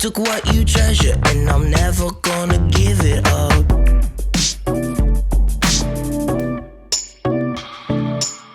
Took what you treasure, and I'm never gonna give it up.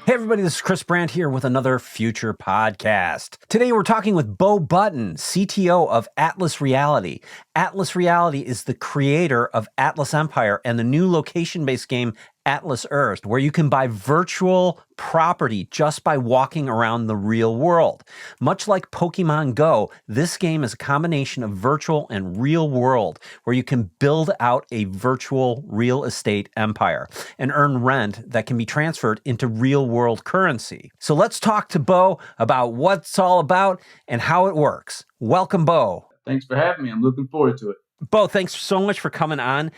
Hey everybody, this is Chris Brandt here with another FUTR podcast. Today we're talking with Beau Button, CTO of Atlas Reality. Atlas Reality is the creator of Atlas Empire and the new location-based game Atlas Earth, where you can buy virtual property just by walking around the real world. Much like Pokeman Go, this game is a combination of virtual and real world, where you can build out a virtual real estate empire and earn rent that can be transferred into real world currency. So let's talk to Beau about what it's all about and how it works. Welcome, Beau. Thanks for having me. I'm looking forward to it. Beau, thanks so much for coming on.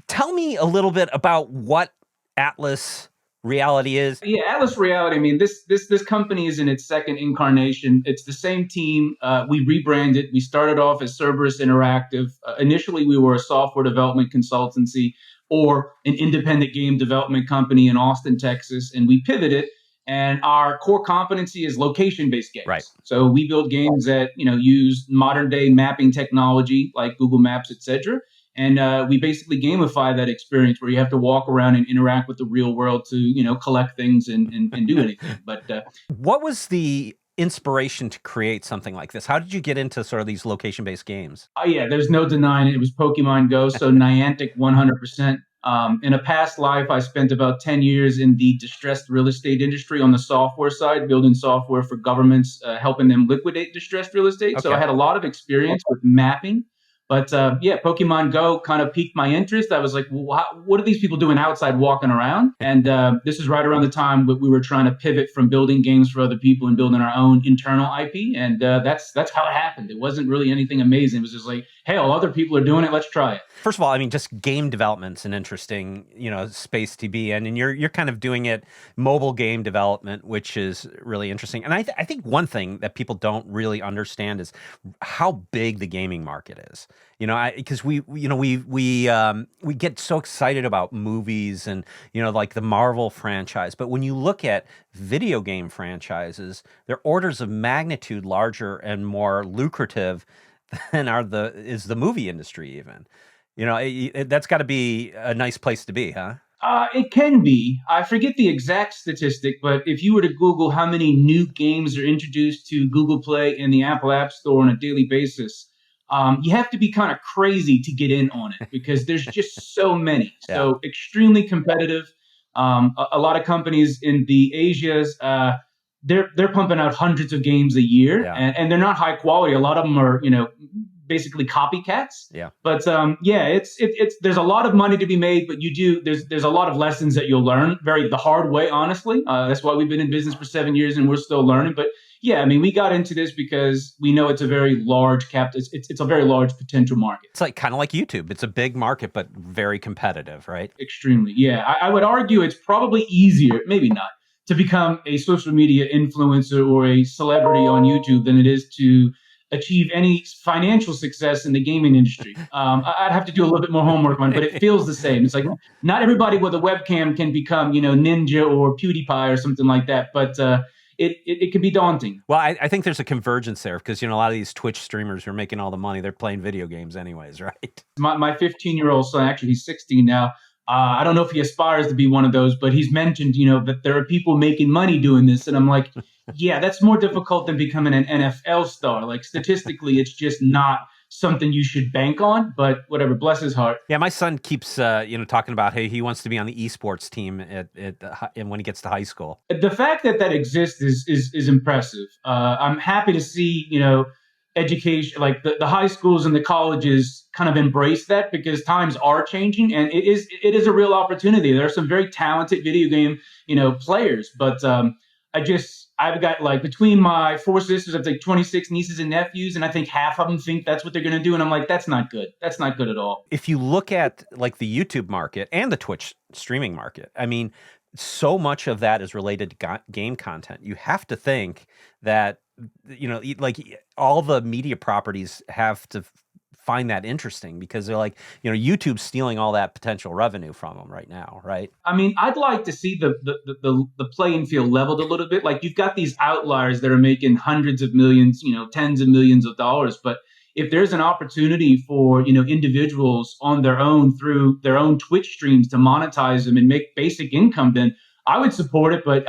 Tell me a little bit about what Atlas Reality is. Yeah, Atlas Reality. I mean, this company is in its second incarnation. It's the same team. We rebranded. We started off as Cerberus Interactive. Initially, we were a software development consultancy or an independent game development company in Austin, Texas, and we pivoted. And our core competency is location-based games. Right. So we build games that use modern-day mapping technology like Google Maps, etc. And we basically gamify that experience where you have to walk around and interact with the real world to, collect things and do anything. But what was the inspiration to create something like this? How did you get into sort of these location-based games? Yeah, there's no denying it. It was Pokemon Go, so Niantic 100%. In a past life, I spent about 10 years in the distressed real estate industry on the software side, building software for governments, helping them liquidate distressed real estate. Okay. So I had a lot of experience with mapping. But Pokemon Go kind of piqued my interest. I was like, well, what are these people doing outside walking around? And this is right around the time that we were trying to pivot from building games for other people and building our own internal IP. And that's how it happened. It wasn't really anything amazing. It was just like, hey, all other people are doing it. Let's try it. First of all, I mean, just game development's an interesting, space to be in. And you're kind of doing it mobile game development, which is really interesting. And I think one thing that people don't really understand is how big the gaming market is. Because we get so excited about movies and, like the Marvel franchise. But when you look at video game franchises, they're orders of magnitude larger and more lucrative than is the movie industry even. That's got to be a nice place to be, huh? It can be. I forget the exact statistic, but if you were to Google how many new games are introduced to Google Play and the Apple App Store on a daily basis, you have to be kind of crazy to get in on it because there's just so many. Yeah. So extremely competitive. A lot of companies in the Asias, they're pumping out hundreds of games a year, yeah. and they're not high quality. A lot of them are, basically copycats. Yeah. But it's there's a lot of money to be made, but there's a lot of lessons that you'll learn the hard way, honestly. That's why we've been in business for 7 years and we're still learning. But yeah, I mean, we got into this because we know it's a very large it's a very large potential market. It's kind of like YouTube. It's a big market, but very competitive, right? Extremely. Yeah. I would argue it's probably easier, maybe not, to become a social media influencer or a celebrity on YouTube than it is to achieve any financial success in the gaming industry. I'd have to do a little bit more homework on it, but it feels the same. It's like not everybody with a webcam can become, Ninja or PewDiePie or something like that, but it can be daunting. Well, I think there's a convergence there because, a lot of these Twitch streamers who are making all the money, they're playing video games anyways, right? My 15-year-old son, actually he's 16 now, I don't know if he aspires to be one of those, but he's mentioned, that there are people making money doing this. And I'm like, yeah, that's more difficult than becoming an NFL star. Like statistically, it's just not something you should bank on, but whatever, bless his heart. Yeah, my son keeps, talking about, hey, he wants to be on the esports team and when he gets to high school. The fact that exists is impressive. I'm happy to see, education, like the high schools and the colleges kind of embrace that because times are changing and it is a real opportunity. There are some very talented video game, players, but I've got between my 4 sisters, I've 26 nieces and nephews, and I think half of them think that's what they're going to do. And I'm like, that's not good. That's not good at all. If you look at the YouTube market and the Twitch streaming market, I mean, so much of that is related to game content. You have to think that, all the media properties have to find that interesting because they're YouTube's stealing all that potential revenue from them right now, right? I mean, I'd like to see the playing field leveled a little bit. Like you've got these outliers that are making hundreds of millions, tens of millions of dollars, but if there's an opportunity for, individuals on their own through their own Twitch streams to monetize them and make basic income, then I would support it. But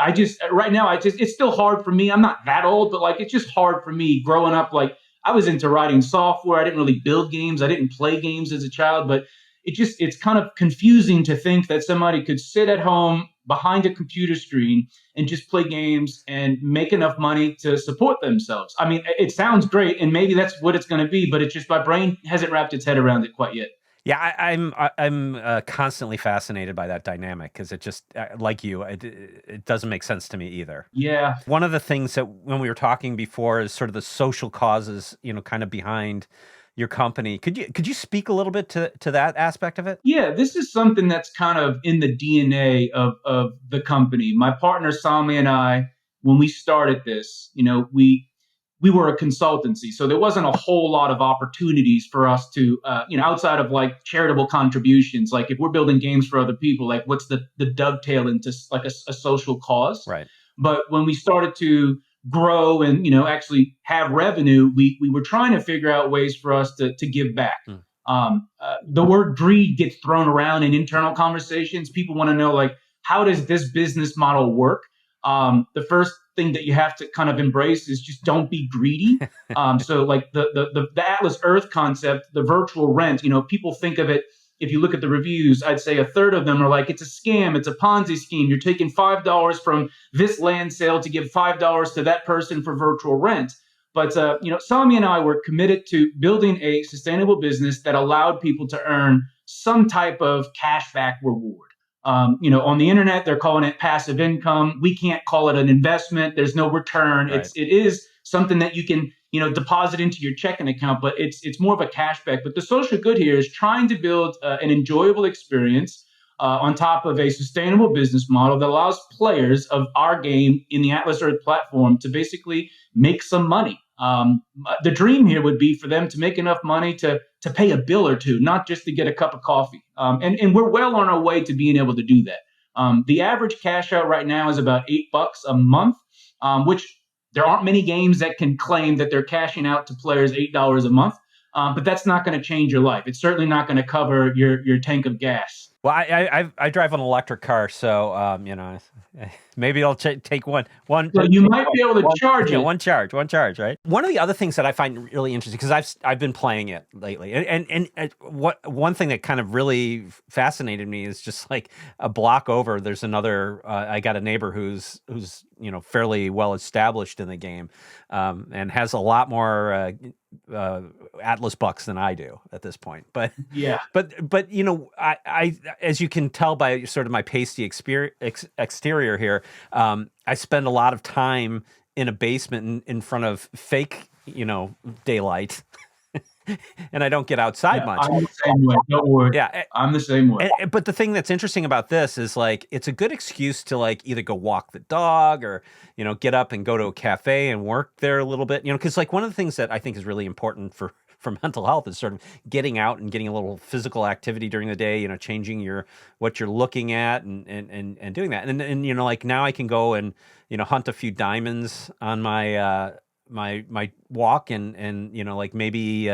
right now, it's still hard for me. I'm not that old, but like, it's just hard for me growing up. Like, I was into writing software. I didn't really build games. I didn't play games as a child, but it's kind of confusing to think that somebody could sit at home behind a computer screen and just play games and make enough money to support themselves. I mean, it sounds great, and maybe that's what it's going to be, but it's just my brain hasn't wrapped its head around it quite yet. Yeah, I'm constantly fascinated by that dynamic because it just like you, it doesn't make sense to me either. Yeah. One of the things that when we were talking before is sort of the social causes, kind of behind your company. Could you speak a little bit to that aspect of it? Yeah, this is something that's kind of in the DNA of the company. My partner Sami and I, when we started this, we were a consultancy, so there wasn't a whole lot of opportunities for us to, outside of like charitable contributions. Like if we're building games for other people, like what's the dovetail into like a social cause? Right. But when we started to grow and actually have revenue, we were trying to figure out ways for us to give back. The word greed gets thrown around in internal conversations. People want to know, like, how does this business model work? The first thing that you have to kind of embrace is just don't be greedy. So like the Atlas Earth concept, the virtual rent, people think of it. If you look at the reviews, I'd say a third of them are like, it's a scam, it's a Ponzi scheme. You're taking $5 from this land sale to give $5 to that person for virtual rent. But, Sami and I were committed to building a sustainable business that allowed people to earn some type of cashback reward. On the internet, they're calling it passive income. We can't call it an investment. There's no return. Right. It is something that you can, deposit into your checking account, but it's more of a cashback. But the social good here is trying to build an enjoyable experience on top of a sustainable business model that allows players of our game in the Atlas Earth platform to basically make some money. The dream here would be for them to make enough money to pay a bill or two, not just to get a cup of coffee. And we're well on our way to being able to do that. The average cash out right now is about $8 a month, which there aren't many games that can claim that they're cashing out to players $8 a month. But that's not going to change your life. It's certainly not going to cover your tank of gas. Well, I drive an electric car, so maybe I'll take one. So you might be able to charge it. Yeah, one charge, right? One of the other things that I find really interesting, because I've been playing it lately, and one thing that kind of really fascinated me is just like a block over, there's another. I got a neighbor who's fairly well established in the game, and has a lot more Atlas bucks than I do at this point. But yeah, but I as you can tell by sort of my pasty exterior here, I spend a lot of time in a basement in front of fake, daylight. And I don't get outside much. I'm the same way. Don't worry. Yeah, I'm the same way. But the thing that's interesting about this is like it's a good excuse to like either go walk the dog or get up and go to a cafe and work there a little bit. Because like one of the things that I think is really important for mental health is sort of getting out and getting a little physical activity during the day. Changing what you're looking at and doing that. And like now I can go and hunt a few diamonds on my my walk and like maybe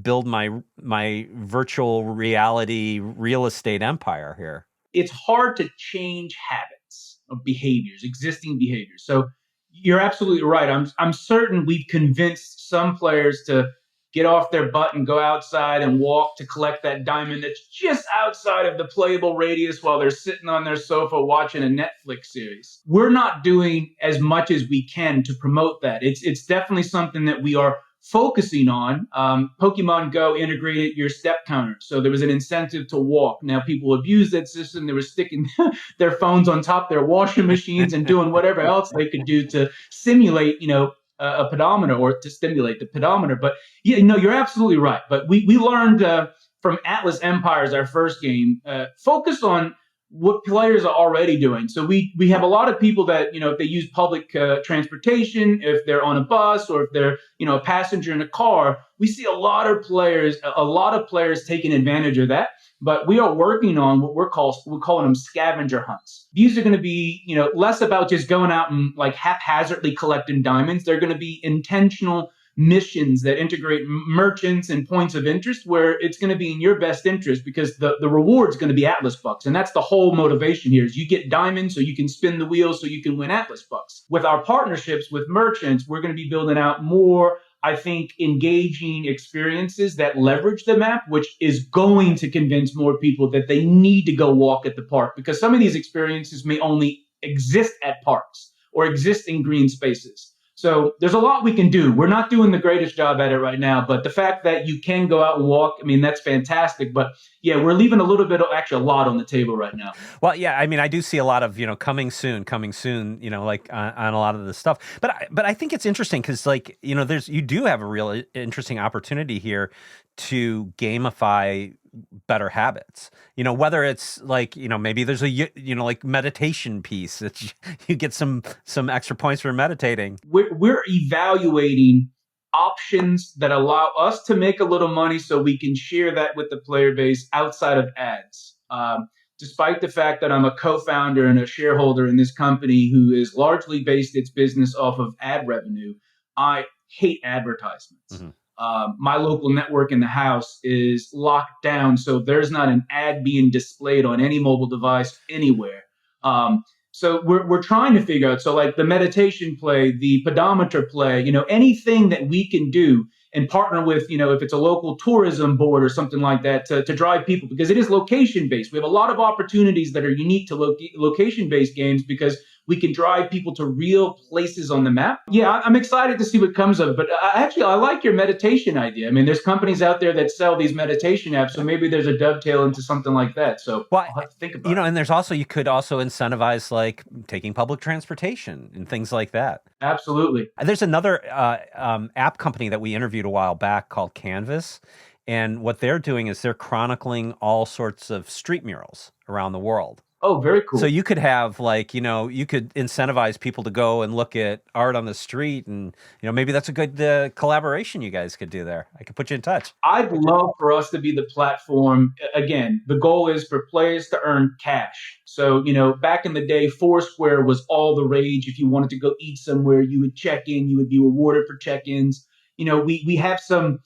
build my virtual reality real estate empire here. It's hard to change habits of behaviors, existing behaviors. So you're absolutely right. I'm certain we've convinced some players to get off their butt and go outside and walk to collect that diamond that's just outside of the playable radius while they're sitting on their sofa watching a Netflix series. We're not doing as much as we can to promote that. It's definitely something that we are focusing on. Pokemon Go integrated your step counter. So there was an incentive to walk. Now people abused that system. They were sticking their phones on top of their washing machines and doing whatever else they could do to simulate, a pedometer or to stimulate the pedometer. But yeah, you're absolutely right. But we learned from Atlas Empires, our first game, focus on what players are already doing. So we have a lot of people that, if they use public transportation, if they're on a bus or if they're, a passenger in a car, we see a lot of players taking advantage of that. But we are working on what we're calling them scavenger hunts. These are going to be, less about just going out and like haphazardly collecting diamonds. They're going to be intentional missions that integrate merchants and points of interest where it's going to be in your best interest because the reward's going to be Atlas bucks. And that's the whole motivation here is you get diamonds so you can spin the wheel so you can win Atlas bucks. With our partnerships with merchants, we're going to be building out more, I think, engaging experiences that leverage the map, which is going to convince more people that they need to go walk at the park because some of these experiences may only exist at parks or exist in green spaces. So there's a lot we can do. We're not doing the greatest job at it right now, but the fact that you can go out and walk, I mean, that's fantastic. But yeah, we're leaving a little bit, actually a lot on the table right now. Well, yeah, I mean, I do see a lot of, coming soon, like on a lot of this stuff. But I think it's interesting because like, you do have a real interesting opportunity here to gamify better habits, whether it's like, maybe there's a, like meditation piece that you get some extra points for meditating. We're evaluating options that allow us to make a little money so we can share that with the player base outside of ads. Despite the fact that I'm a co-founder and a shareholder in this company who is largely based its business off of ad revenue, I hate advertisements. Mm-hmm. My local network in the house is locked down, so there's not an ad being displayed on any mobile device anywhere. So we're trying to figure out, so like the meditation play, the pedometer play, anything that we can do and partner with, if it's a local tourism board or something like that to drive people, because it is location-based. We have a lot of opportunities that are unique to location-based games because we can drive people to real places on the map. Yeah, I'm excited to see what comes of it. But I like your meditation idea. I mean, there's companies out there that sell these meditation apps, so maybe there's a dovetail into something like that. So I'll have to think about it. And there's also, you could also incentivize like taking public transportation and things like that. Absolutely. There's another app company that we interviewed a while back called Canvas. And what they're doing is they're chronicling all sorts of street murals around the world. Oh, very cool. So you could have like, you could incentivize people to go and look at art on the street and, maybe that's a good collaboration you guys could do there. I could put you in touch. I'd love for us to be the platform. Again, the goal is for players to earn cash. So, back in the day, Foursquare was all the rage. If you wanted to go eat somewhere, you would check in, you would be rewarded for check-ins. We have some,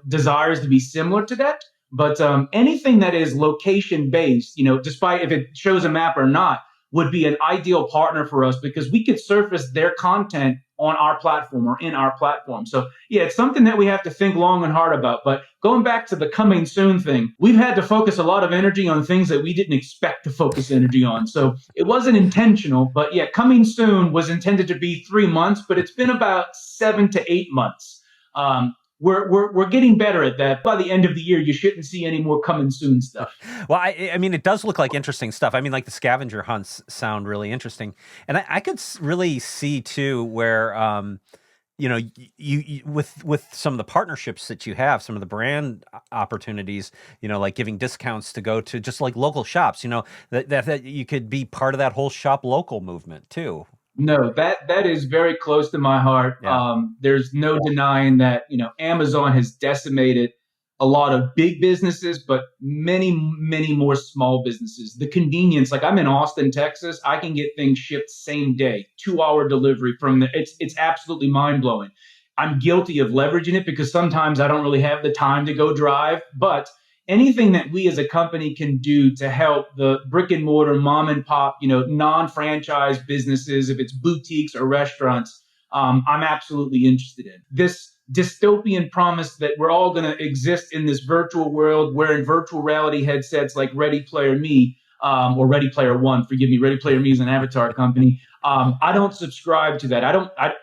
desires to be similar to that. But anything that is location-based, despite if it shows a map or not, would be an ideal partner for us because we could surface their content on our platform or in our platform. So, yeah, it's something that we have to think long and hard about. But going back to the coming soon thing, we've had to focus a lot of energy on things that we didn't expect to focus energy on. So it wasn't intentional. But, yeah, coming soon was intended to be 3 months, but it's been about 7 to 8 months. We're getting better at that. By the end of the year, you shouldn't see any more coming soon stuff. Well, I mean, it does look like interesting stuff. I mean, like the scavenger hunts sound really interesting. And I could really see, too, where, you with some of the partnerships that you have, some of the brand opportunities, like giving discounts to go to just like local shops, that you could be part of that whole shop local movement, too. No, that is very close to my heart. Yeah. There's no denying that, Amazon has decimated a lot of big businesses, but many, many more small businesses. The convenience, like I'm in Austin, Texas, I can get things shipped same day, 2-hour delivery it's absolutely mind blowing. I'm guilty of leveraging it because sometimes I don't really have the time to go drive, but anything that we as a company can do to help the brick and mortar mom and pop, non-franchise businesses, if it's boutiques or restaurants, I'm absolutely interested in. This dystopian promise that we're all going to exist in this virtual world wearing virtual reality headsets like Ready Player Me, or Ready Player One, forgive me, Ready Player Me is an avatar company. I don't subscribe to that.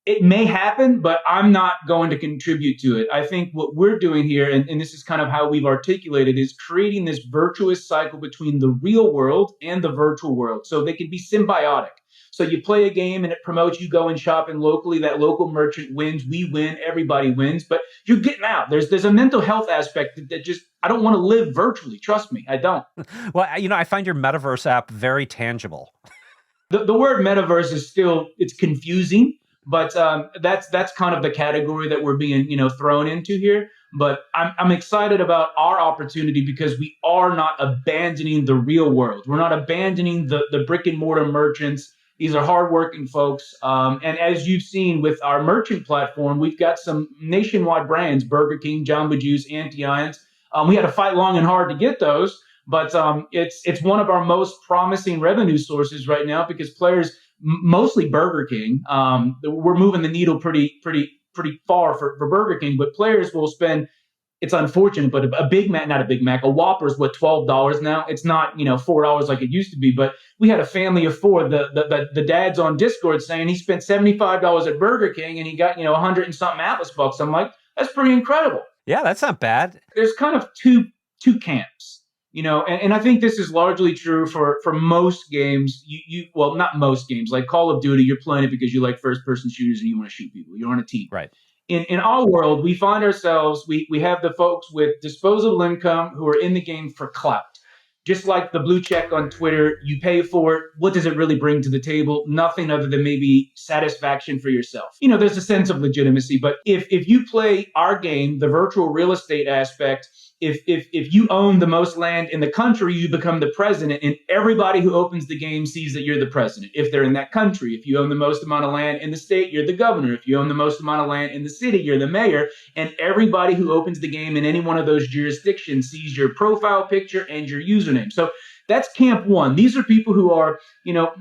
It may happen, but I'm not going to contribute to it. I think what we're doing here, and this is kind of how we've articulated, is creating this virtuous cycle between the real world and the virtual world so they can be symbiotic. So you play a game and it promotes you going shopping locally. That local merchant wins. We win. Everybody wins. But you're getting out. There's a mental health aspect that just, I don't want to live virtually. Trust me, I don't. Well, I find your Metaverse app very tangible. The word Metaverse is still, it's confusing. But that's kind of the category that we're being, thrown into here. But I'm excited about our opportunity because we are not abandoning the real world. We're not abandoning the brick and mortar merchants These are hardworking folks. And as you've seen with our merchant platform, we've got some nationwide brands, Burger King, Jamba Juice, Anti-Ions. We had to fight long and hard to get those, but it's one of our most promising revenue sources right now because players, mostly Burger King, we're moving the needle pretty far for Burger King, but players will spend, it's unfortunate, but a Big Mac, not a Big Mac, a Whopper is what, $12 now? It's not, $4 like it used to be, but we had a family of four. The dad's on Discord saying he spent $75 at Burger King and he got, 100 and something Atlas bucks. I'm like, that's pretty incredible. Yeah, that's not bad. There's kind of two camps, and I think this is largely true for most games. Well, not most games, like Call of Duty, you're playing it because you like first person shooters and you want to shoot people. You're on a team. Right. In our world, we find ourselves, we have the folks with disposable income who are in the game for clout. Just like the blue check on Twitter, you pay for it. What does it really bring to the table? Nothing other than maybe satisfaction for yourself. There's a sense of legitimacy, but if you play our game, the virtual real estate aspect, if you own the most land in the country, you become the president, and everybody who opens the game sees that you're the president. If they're in that country, if you own the most amount of land in the state, you're the governor. If you own the most amount of land in the city, you're the mayor. And everybody who opens the game in any one of those jurisdictions sees your profile picture and your username. So that's camp one. These are people who are,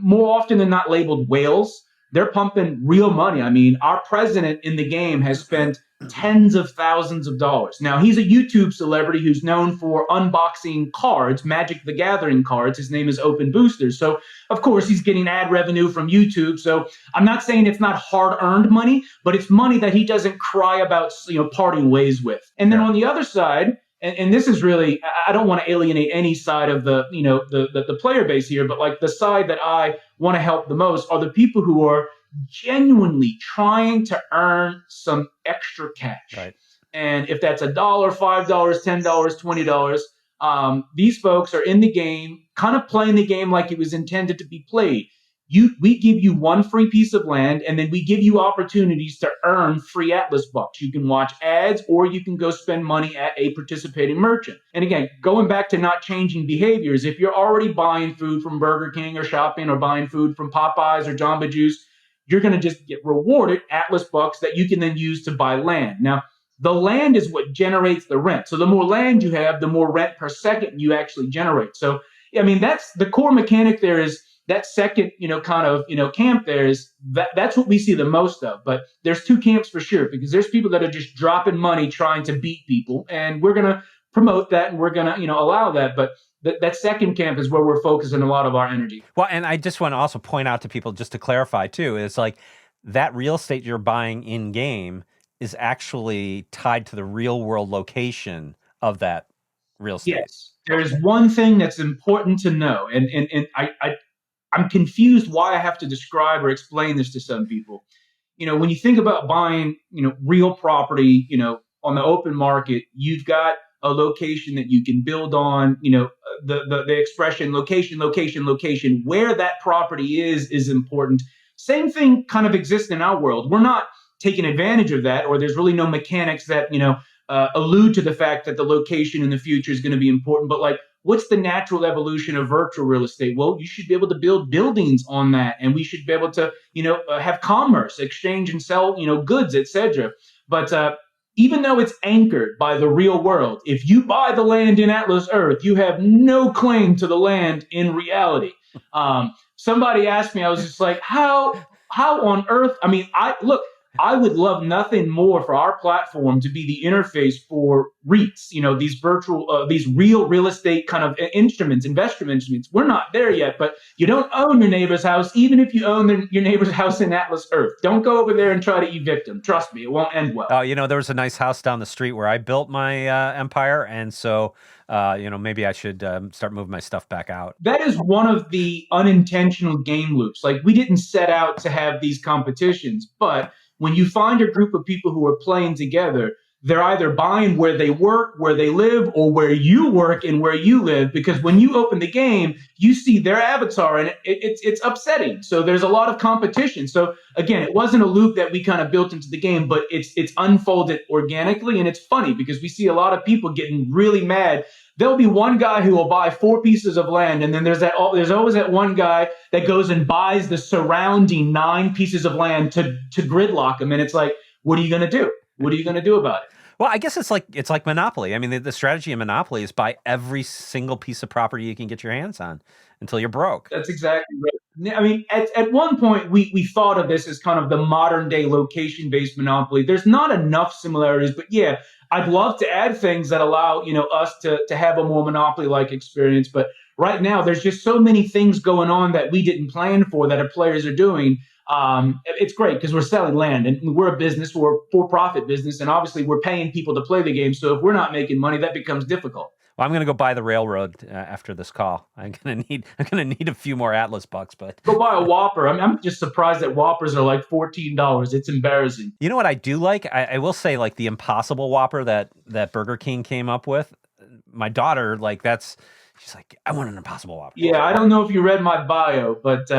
more often than not labeled whales. They're pumping real money. I mean, our president in the game has spent tens of thousands of dollars. Now, he's a YouTube celebrity who's known for unboxing cards, Magic the Gathering cards. His name is Open Boosters. So, of course, he's getting ad revenue from YouTube. So I'm not saying it's not hard-earned money, but it's money that he doesn't cry about, parting ways with. And then on the other side, and this is really, I don't want to alienate any side of the player base here, but like the side that I want to help the most are the people who are genuinely trying to earn some extra cash. Right. And if that's $1, $5, $10, $20, these folks are in the game, kind of playing the game like it was intended to be played. We give you one free piece of land, and then we give you opportunities to earn free Atlas bucks. You can watch ads, or you can go spend money at a participating merchant. And again, going back to not changing behaviors, if you're already buying food from Burger King or shopping or buying food from Popeyes or Jamba Juice, you're going to just get rewarded Atlas bucks that you can then use to buy land. Now, the land is what generates the rent. So the more land you have, the more rent per second you actually generate. So, I mean, that's the core mechanic there is that second, camp there is that's what we see the most of. But there's two camps for sure, because there's people that are just dropping money trying to beat people. And we're going to promote that and we're going to, allow that. But that second camp is where we're focusing a lot of our energy. Well, and I just want to also point out to people, just to clarify too, is like that real estate you're buying in game is actually tied to the real world location of that real estate. Yes. There's one thing that's important to know. And I'm confused why I have to describe or explain this to some people. When you think about buying, real property, on the open market, you've got a location that you can build on, the expression location, where that property is important. Same thing kind of exists in our world. We're not taking advantage of that, or there's really no mechanics that, allude to the fact that the location in the future is going to be important. But like, what's the natural evolution of virtual real estate? Well, you should be able to build buildings on that, and we should be able to, have commerce, exchange and sell, goods, etc. But even though it's anchored by the real world, if you buy the land in Atlas Earth, you have no claim to the land in reality. Somebody asked me, I was just like, how on earth? I mean, I would love nothing more for our platform to be the interface for REITs, these virtual, these real estate kind of investment instruments. We're not there yet, but you don't own your neighbor's house, even if you own your neighbor's house in Atlas Earth. Don't go over there and try to evict them. Trust me, it won't end well. There was a nice house down the street where I built my empire, and so maybe I should start moving my stuff back out. That is one of the unintentional game loops. Like, we didn't set out to have these competitions, but when you find a group of people who are playing together, they're either buying where they work, where they live, or where you work and where you live. Because when you open the game, you see their avatar, and it's upsetting. So there's a lot of competition. So again, it wasn't a loop that we kind of built into the game, but it's unfolded organically, and it's funny because we see a lot of people getting really mad. There'll be one guy who will buy 4 pieces of land, and then there's always that one guy that goes and buys the surrounding 9 pieces of land to gridlock them. And it's like, what are you going to do? What are you going to do about it? Well, I guess it's like Monopoly. I mean, the strategy in Monopoly is buy every single piece of property you can get your hands on until you're broke. That's exactly right. I mean, at one point, we thought of this as kind of the modern day location-based Monopoly. There's not enough similarities, but yeah, I'd love to add things that allow, us to have a more Monopoly-like experience. But right now, there's just so many things going on that we didn't plan for that our players are doing. It's great because we're selling land, and we're a business, we're a for-profit business, and obviously we're paying people to play the game. So if we're not making money, that becomes difficult. Well, I'm going to go buy the railroad after this call. I'm going to need a few more Atlas bucks, but go buy a Whopper. I'm just surprised that Whoppers are like $14. It's embarrassing. You know what I do like? I will say, like, the Impossible Whopper that Burger King came up with. My daughter, she's like, I want an Impossible Whopper. Yeah, I don't know if you read my bio, but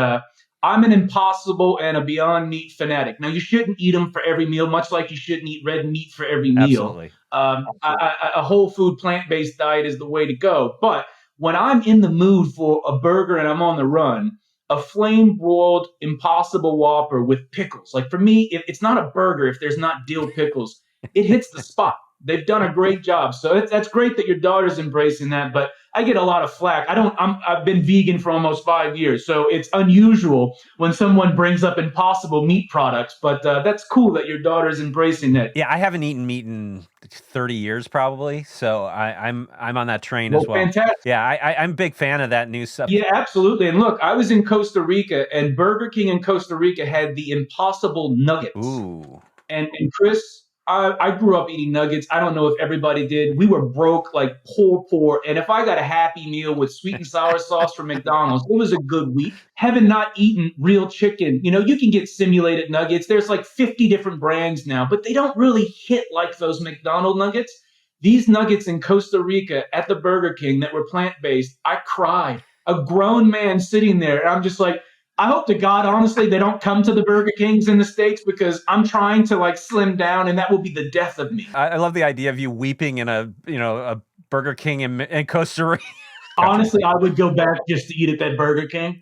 I'm an Impossible and a Beyond Meat fanatic. Now, you shouldn't eat them for every meal, much like you shouldn't eat red meat for every meal. Absolutely. A whole food, plant-based diet is the way to go. But when I'm in the mood for a burger and I'm on the run, a flame-broiled Impossible Whopper with pickles. Like, for me, it's not a burger if there's not dill pickles. It hits the spot. They've done a great job. So that's great that your daughter's embracing that. But I get a lot of flack. I've been vegan for almost 5 years, so it's unusual when someone brings up Impossible meat products. But that's cool that your daughter's embracing that. Yeah, I haven't eaten meat in 30 years probably, so I'm on that train as well. Fantastic. Yeah, I'm a big fan of that new stuff. Yeah, absolutely. And look, I was in Costa Rica, and Burger King in Costa Rica had the Impossible Nuggets. Ooh. And Chris, I grew up eating nuggets. I don't know if everybody did. We were broke, like poor. And if I got a Happy Meal with sweet and sour sauce from McDonald's, it was a good week. Having not eaten real chicken, you can get simulated nuggets. There's like 50 different brands now, but they don't really hit like those McDonald's nuggets. These nuggets in Costa Rica at the Burger King that were plant-based, I cried. A grown man sitting there, and I'm just like, I hope to God, honestly, they don't come to the Burger Kings in the States because I'm trying to slim down, and that will be the death of me. I love the idea of you weeping in a Burger King in Costa Rica. Honestly, I would go back just to eat at that Burger King.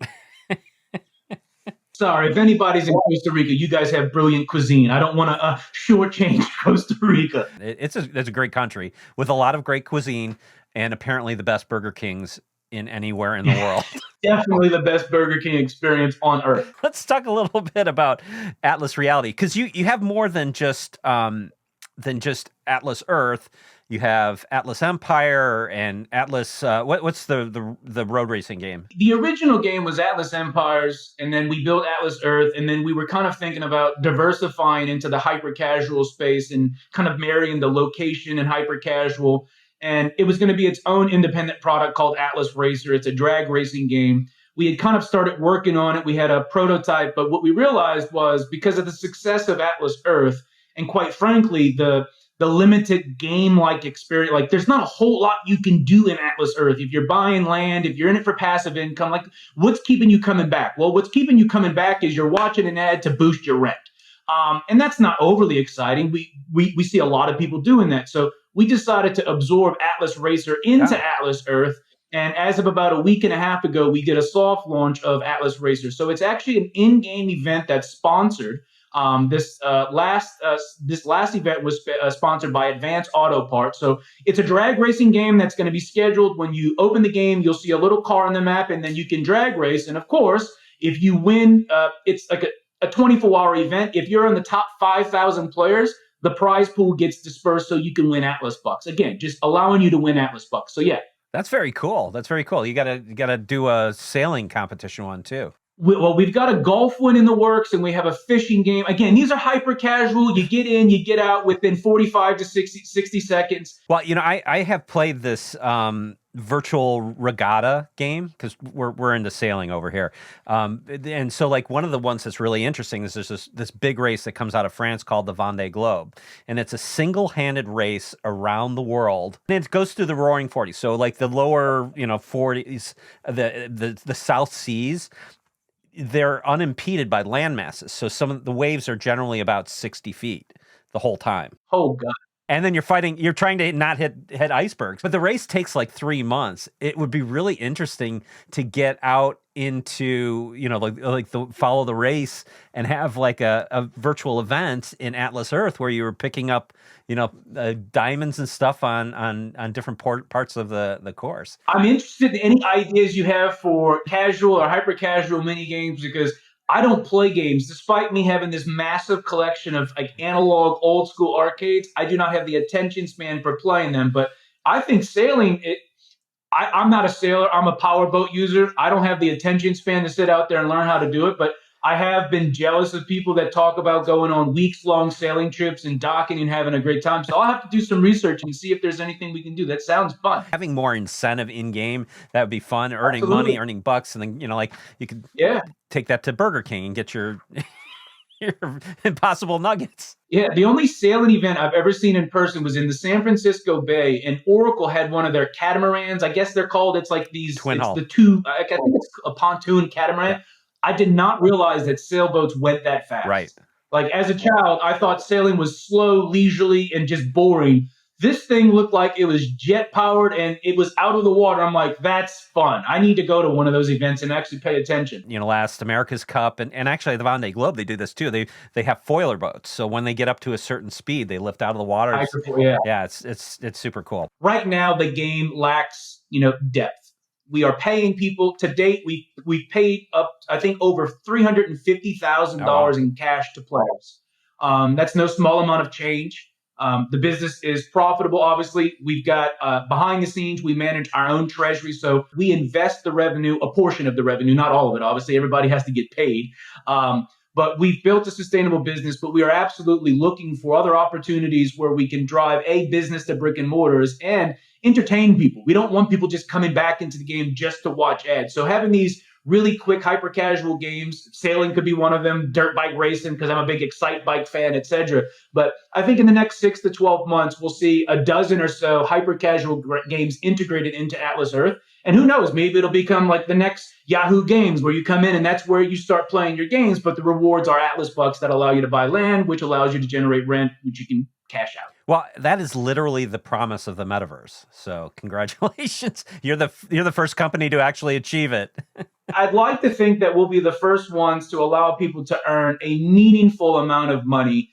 Sorry, if anybody's in Costa Rica, you guys have brilliant cuisine. I don't want to shortchange Costa Rica. It's a great country with a lot of great cuisine and apparently the best Burger Kings in anywhere in the world. Definitely the best Burger King experience on earth. Let's talk a little bit about Atlas Reality, because you have more than just Atlas Earth. You have Atlas Empire and Atlas. What's the road racing game? The original game was Atlas Empires, and then we built Atlas Earth, and then we were kind of thinking about diversifying into the hyper casual space and kind of marrying the location and hyper casual. And it was going to be its own independent product called Atlas Racer. It's a drag racing game. We had kind of started working on it. We had a prototype, but what we realized was because of the success of Atlas Earth, and quite frankly, the limited game-like experience, like there's not a whole lot you can do in Atlas Earth. If you're buying land, if you're in it for passive income, like what's keeping you coming back? Well, what's keeping you coming back is you're watching an ad to boost your rent. And that's not overly exciting. We see a lot of people doing that. So we decided to absorb Atlas Racer into Atlas Earth. And as of about a week and a half ago, we did a soft launch of Atlas Racer. So it's actually an in-game event that's sponsored. This last event was sponsored by Advanced Auto Parts. So it's a drag racing game that's going to be scheduled. When you open the game, you'll see a little car on the map, and then you can drag race. And of course, if you win, it's like a 24-hour event. If you're in the top 5,000 players, the prize pool gets dispersed so you can win Atlas bucks. Again, just allowing you to win Atlas bucks. So yeah. That's very cool. You gotta do a sailing competition one too. We've got a golf one in the works, and we have a fishing game. Again, these are hyper casual. You get in, you get out within 45 to 60 seconds. Well, I have played this virtual regatta game because we're into sailing over here. And so like one of the ones that's really interesting is there's this big race that comes out of France called the Vendée Globe. And it's a single-handed race around the world. And it goes through the Roaring 40s. So like the lower, 40s, the South Seas, they're unimpeded by land masses. So some of the waves are generally about 60 feet the whole time. Oh, God. And then you're trying to not hit icebergs. But the race takes like 3 months. It would be really interesting to get out into, follow the race and have like a virtual event in Atlas Earth where you were picking up, diamonds and stuff on different parts of the course. I'm interested in any ideas you have for casual or hyper casual mini games, because I don't play games. Despite me having this massive collection of like analog old school arcades, I do not have the attention span for playing them. But I think sailing, I'm not a sailor. I'm a powerboat user. I don't have the attention span to sit out there and learn how to do it. But I have been jealous of people that talk about going on weeks-long sailing trips and docking and having a great time. So I'll have to do some research and see if there's anything we can do. That sounds fun. Having more incentive in-game, that would be fun. Earning Absolutely. money, earning bucks, and then, you could take that to Burger King and get your Impossible Nuggets. Yeah, the only sailing event I've ever seen in person was in the San Francisco Bay, and Oracle had one of their catamarans. I guess they're called, it's like these, Twin hull. I think it's a pontoon catamaran. Yeah. I did not realize that sailboats went that fast. Right. Like as a child, I thought sailing was slow, leisurely, and just boring. This thing looked like it was jet powered and it was out of the water. I'm like, that's fun. I need to go to one of those events and actually pay attention. Last America's Cup and actually the Vendée Globe, they do this too. They have foiler boats. So when they get up to a certain speed, they lift out of the water. Yeah, it's super cool. Right now, the game lacks, depth. We are paying people to date. We've paid up, I think, over $350,000 in cash to players. That's no small amount of change. The business is profitable. Obviously, we've got behind the scenes, we manage our own treasury. So we invest the revenue, a portion of the revenue, not all of it. Obviously, everybody has to get paid. But we've built a sustainable business, but we are absolutely looking for other opportunities where we can drive a business to brick and mortars and entertain people. We don't want people just coming back into the game just to watch ads. So having these really quick, hyper casual games, sailing could be one of them, dirt bike racing, because I'm a big Excite Bike fan, etc. But I think in the next 6 to 12 months, we'll see a dozen or so hyper casual games integrated into Atlas Earth. And who knows, maybe it'll become like the next Yahoo Games where you come in and that's where you start playing your games. But the rewards are Atlas bucks that allow you to buy land, which allows you to generate rent, which you can cash out. Well, that is literally the promise of the metaverse. So congratulations. You're the first company to actually achieve it. I'd like to think that we'll be the first ones to allow people to earn a meaningful amount of money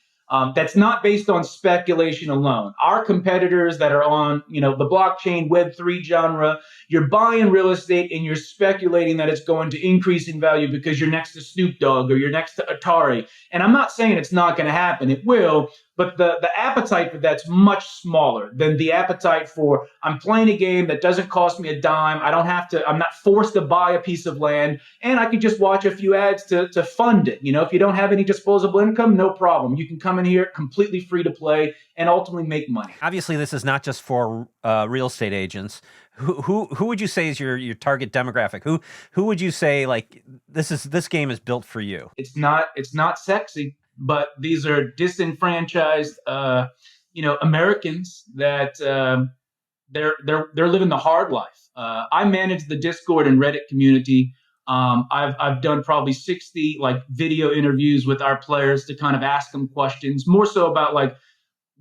that's not based on speculation alone. Our competitors that are on, the blockchain Web3 genre, you're buying real estate and you're speculating that it's going to increase in value because you're next to Snoop Dogg or you're next to Atari. And I'm not saying it's not going to happen. It will. But the appetite for that's much smaller than the appetite for I'm playing a game that doesn't cost me a dime. I'm not forced to buy a piece of land, and I could just watch a few ads to fund it. If you don't have any disposable income, no problem. You can come in here completely free to play and ultimately make money. Obviously, this is not just for real estate agents. Who would you say is your target demographic? Who would you say like this game is built for you? It's not sexy. But these are disenfranchised, Americans that they're living the hard life. I manage the Discord and Reddit community. I've done probably 60 like video interviews with our players to kind of ask them questions, more so about like,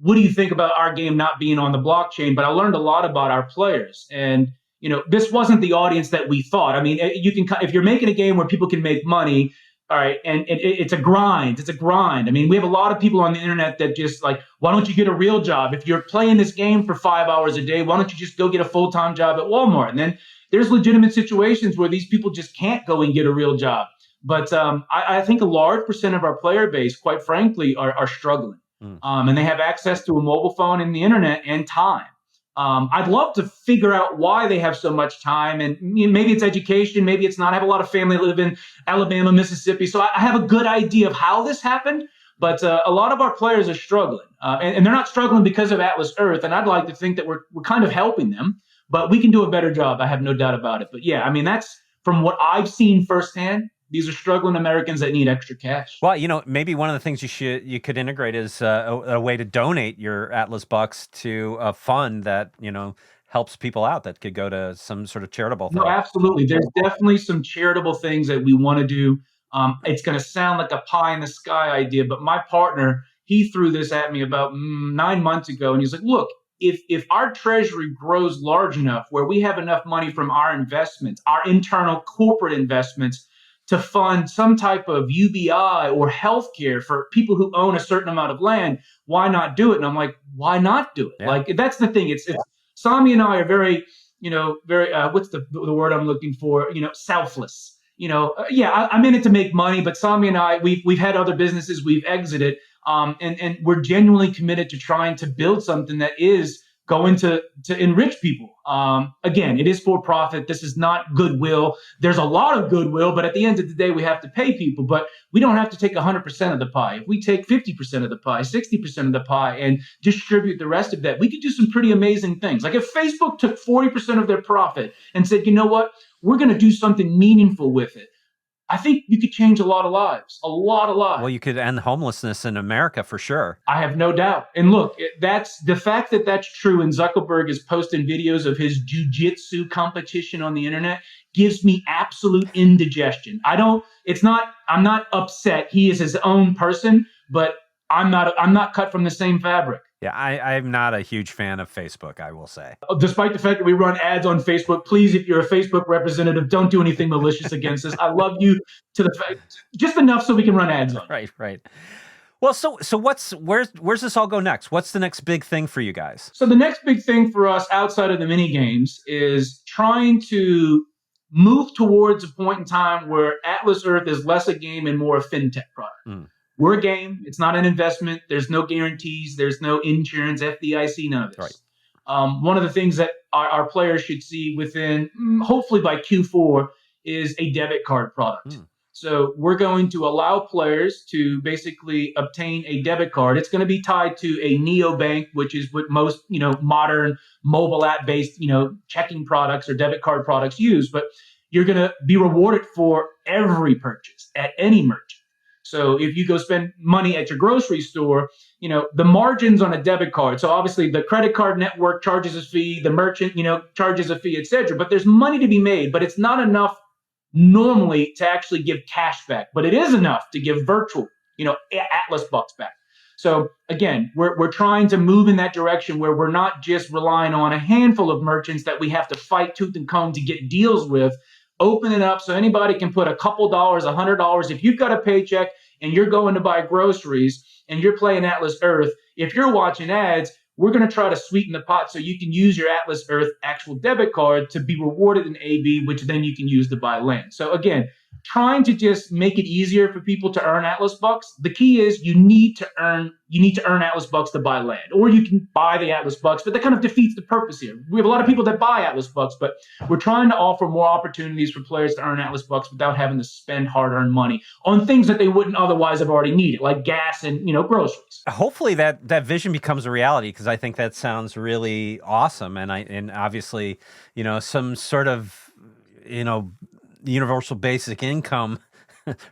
what do you think about our game not being on the blockchain? But I learned a lot about our players, and this wasn't the audience that we thought. I mean, you can if you're making a game where people can make money. All right. And it's a grind. It's a grind. I mean, we have a lot of people on the internet that just like, why don't you get a real job? If you're playing this game for 5 hours a day, why don't you just go get a full-time job at Walmart? And then there's legitimate situations where these people just can't go and get a real job. But I think a large percent of our player base, quite frankly, are struggling. And they have access to a mobile phone and the internet and time. I'd love to figure out why they have so much time, and maybe it's education, maybe it's not. I have a lot of family that live in Alabama, Mississippi, so I have a good idea of how this happened. But a lot of our players are struggling, and they're not struggling because of Atlas Earth. And I'd like to think that we're kind of helping them, but we can do a better job. I have no doubt about it. But yeah, I mean, that's from what I've seen firsthand. These are struggling Americans that need extra cash. Well, maybe one of the things you could integrate is a way to donate your Atlas bucks to a fund that helps people out. That could go to some sort of charitable thing. No, absolutely. There's definitely some charitable things that we want to do. It's going to sound like a pie in the sky idea, but my partner, he threw this at me about 9 months ago, and he's like, "Look, if our treasury grows large enough where we have enough money from our investments, our internal corporate investments, to fund some type of UBI or healthcare for people who own a certain amount of land, why not do it?" And I'm like, "Why not do it?" Yeah. Like, that's the thing. It's Sami and I are very, very what's the word I'm looking for? Selfless. I'm in it to make money, but Sami and I, we've had other businesses we've exited, and we're genuinely committed to trying to build something that is going to enrich people. Again, it is for profit. This is not goodwill. There's a lot of goodwill, but at the end of the day, we have to pay people. But we don't have to take 100% of the pie. If we take 50% of the pie, 60% of the pie, and distribute the rest of that, we could do some pretty amazing things. Like if Facebook took 40% of their profit and said, "You know what? We're going to do something meaningful with it," I think you could change a lot of lives, a lot of lives. Well, you could end homelessness in America for sure. I have no doubt. And look, that's the fact that that's true. And Zuckerberg is posting videos of his jujitsu competition on the internet gives me absolute indigestion. I'm not upset. He is his own person, but I'm not cut from the same fabric. Yeah, I'm not a huge fan of Facebook, I will say. Despite the fact that we run ads on Facebook, please, if you're a Facebook representative, don't do anything malicious against us. I love you to the fact, just enough so we can run ads on. Right. Well, so where's this all go next? What's the next big thing for you guys? So the next big thing for us outside of the mini games is trying to move towards a point in time where Atlas Earth is less a game and more a fintech product. We're a game. It's not an investment. There's no guarantees. There's no insurance, FDIC, none of this. Right. One of the things that our players should see within, hopefully by Q4, is a debit card product. So we're going to allow players to basically obtain a debit card. It's going to be tied to a neobank, which is what most, modern mobile app-based, checking products or debit card products use. But you're going to be rewarded for every purchase at any merchant. So if you go spend money at your grocery store, the margins on a debit card. So obviously the credit card network charges a fee, the merchant, charges a fee, etc. But there's money to be made, but it's not enough normally to actually give cash back. But it is enough to give virtual, Atlas bucks back. So again, we're trying to move in that direction where we're not just relying on a handful of merchants that we have to fight tooth and comb to get deals with. Open it up so anybody can put a couple dollars, $100. If you've got a paycheck and you're going to buy groceries and you're playing Atlas Earth, if you're watching ads, we're going to try to sweeten the pot so you can use your Atlas Earth actual debit card to be rewarded in AB, which then you can use to buy land. So again, trying to just make it easier for people to earn Atlas bucks. The key is you need to earn Atlas bucks to buy land, or you can buy the Atlas bucks, but that kind of defeats the purpose here. We have a lot of people that buy Atlas bucks, but we're trying to offer more opportunities for players to earn Atlas bucks without having to spend hard-earned money on things that they wouldn't otherwise have already needed, like gas and, groceries. Hopefully that vision becomes a reality, because I think that sounds really awesome. And obviously, some sort of, universal basic income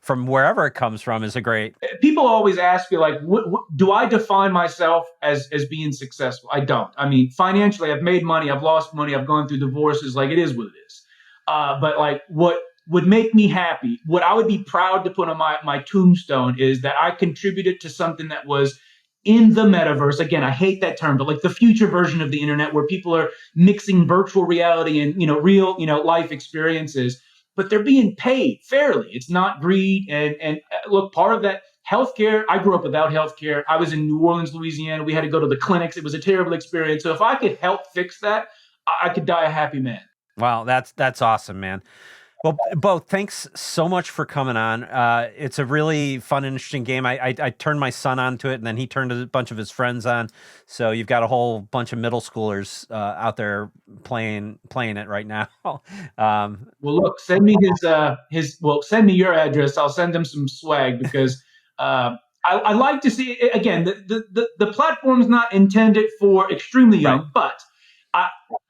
from wherever it comes from is a great. People always ask me, like, what do I define myself as being successful? I don't. I mean, financially, I've made money, I've lost money, I've gone through divorces, like, it is what it is. But like, what would make me happy, what I would be proud to put on my tombstone is that I contributed to something that was in the metaverse. Again, I hate that term, but like the future version of the internet where people are mixing virtual reality and, real, life experiences. But they're being paid fairly. It's not greed. And look, part of that healthcare, I grew up without healthcare. I was in New Orleans, Louisiana. We had to go to the clinics. It was a terrible experience. So if I could help fix that, I could die a happy man. Wow, that's awesome, man. Well, Beau, thanks so much for coming on. It's a really fun, interesting game. I turned my son onto it, and then he turned a bunch of his friends on. So you've got a whole bunch of middle schoolers out there playing it right now. Well, look, send me send me your address. I'll send him some swag because I like to see again. The platform is not intended for extremely young, Right. but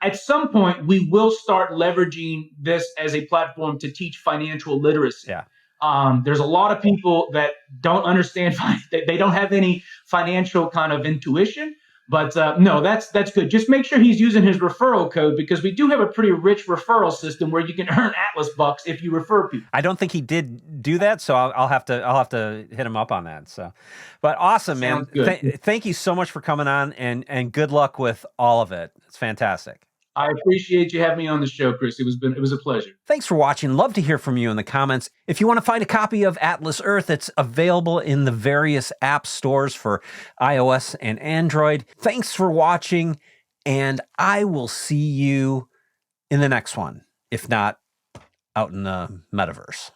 at some point we will start leveraging this as a platform to teach financial literacy. Yeah. There's a lot of people that don't understand. They don't have any financial kind of intuition. But no, that's good. Just make sure he's using his referral code because we do have a pretty rich referral system where you can earn Atlas bucks if you refer people. I don't think he did do that, so I'll have to hit him up on that. So, but awesome, man. Sounds good. Thank you so much for coming on, and good luck with all of it. It's fantastic. I appreciate you having me on the show, Chris. It was a pleasure. Thanks for watching. Love to hear from you in the comments. If you want to find a copy of Atlas Earth, it's available in the various app stores for iOS and Android. Thanks for watching, and I will see you in the next one, if not out in the metaverse.